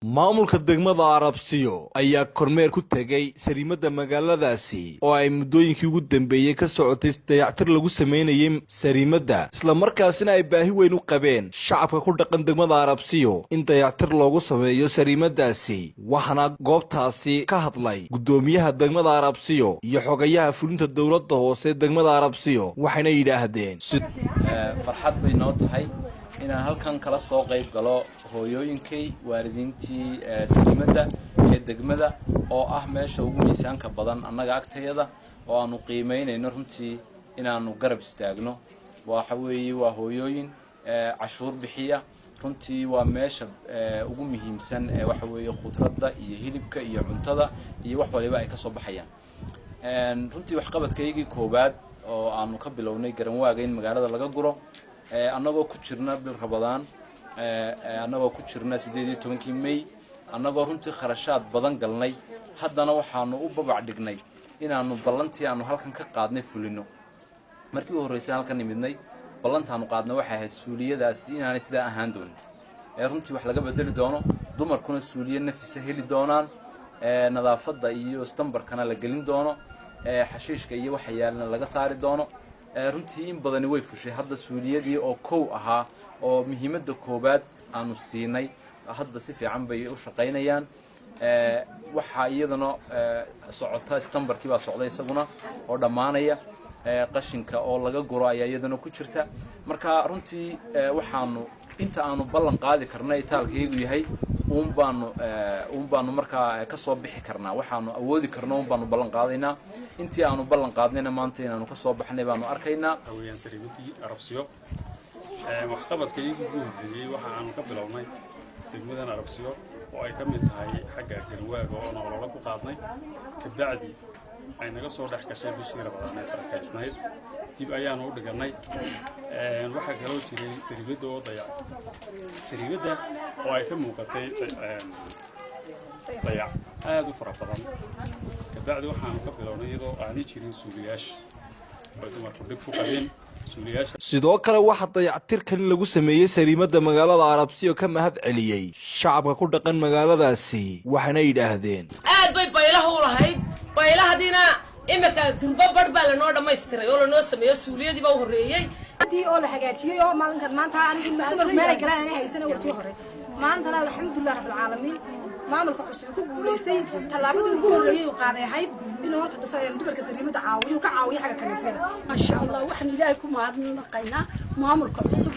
Maamulka Dagmada Arabsiyo ayaa kormeer ku tagay Sariibada magaaladaasi oo ay muddooyinkii ugu dambeeyay ka socotay dayactir lagu sameeyay Sariibada isla markaasina ay baahi weyn u qabeen shacabka ku dhaqan Dagmada Arabsiyo in dayactir loogu sameeyo Sariibadaasi waxana goobtaasi ka hadlay gudoomiyaha Dagmada Arabsiyo iyo xogayaha fulinta dawladda hoose Dagmada Arabsiyo waxayna yiraahdeen farxad bay noo tahay inaan halkan kala soo qayb galo hooyooyinkay waalidiintii Sariibada ee Dagmada oo ah meesha ugu miisaanka badan annaga agtayada oo aanu qiimeynayno runtii inaanu garab istaagno waxa weeye waa hooyooyin cashuur bixiya runtii waa meesha ugu muhiimsan waxa weeye khudradda iyo hilibka iyo cuntada iyo wax waliba ay ka soo baxayaan runtii wax qabadkaygii koobaad oo aanu ka bilownay garanwaaga in magaalada laga guro annagoo ku jirna bil Ramadaan annagoo ku jirna 18 May annagoo runtii kharashaad badan galnay haddana waxaanu u babac dhignay inaanu ballantii aanu halkan ka qaadnay fulino markii uu horeysay halkan nimidnay ballantaanu qaadnay waxay ahayd suuliyadaas inaanay sida ahaan doonin runtii wax laga bedeli doono dumarkuna suuliye nafis heli doonaan nadaafadda iyo stambarkana la gelin doono xashiishka iyo waxa yaalna laga saari doono runtii in badan way fushay hadda suuliyadii oo koow ahaa oo muhiimadda koobaad aanu siinay hadda si fiican bay u shaqeynayaan waxa iyadana socota stambarkii baa socday isaguna oo dhamaanaya qashinka oo laga guro ayaa iyadana ku jirta marka runtii waxaanu inta aanu ballan qaadi karnay taalkaygu yahay baanu markaa ka soo bixi karnaa waxaanu awoodi karno baanu ballan qaadaynaa intii aanu ballan qaadnayna maanta inaanu ka soo baxnay baanu arkaynaa haween Sariibadii Arabsiyo wax qabadkaygu guuxiyay waxa aanu ka bilownay Dagmada Arabsiyo oo ay ka mid tahay xagga garwaaga oo nolol ku qaadnay ka bacdi ay naga soo dhax gashay bishii Ramadaan ee farkaysnayd dib ayaanu u dhiganay waxa kale oo jiray Sariibada oo Sariibada oo ay ka muuqatay dayac aad u fara badan ka bacdi waxaanu ka bilownay iyadoo aanay jirin suuliyaasha oo dumarku dib ku qabeen sidoo kale waxa dayactirkan lagu sameeyay Sariibada magaalada Arabsiyo ka mahad celiyay shacabka ku dhaqan magaaladaasi waxana yiraahdeen aad bay baylaha u lahayd baylahadina imika durba barbaa la noo dhameystiray oo la noo sameeyo suuliyadii baa u horeeyay hadii oo la hagaajiyay oo maalinkan maanta anigu dumar meel ay galaan inay haysan warkii hore maanta alxamdulillah rabbil caalamiin maamulka cusub ku guuleystay talaabadii ugu horeeyay oo qaaday ahayd inuu horta dadka dumarka Sariibada caawiyo ka caawiyo xaga kaniifada ma sha Allah waxaan ilaahay ku mahadnaqaynaa maamulka cusub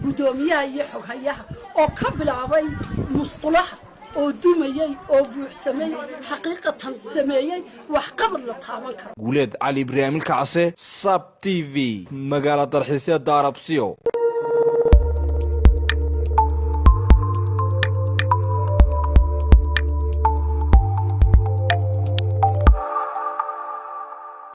gudoomiyaha iyo xoghayaha oo ka bilaabay musqulaha oo dumayay oo buuxsamay xaqiiqatan sameeyay wax qabad la taaban karo guuleed Ali Ibraahim Kacse Sab TV magaalada dalxiisyada Arabsiyo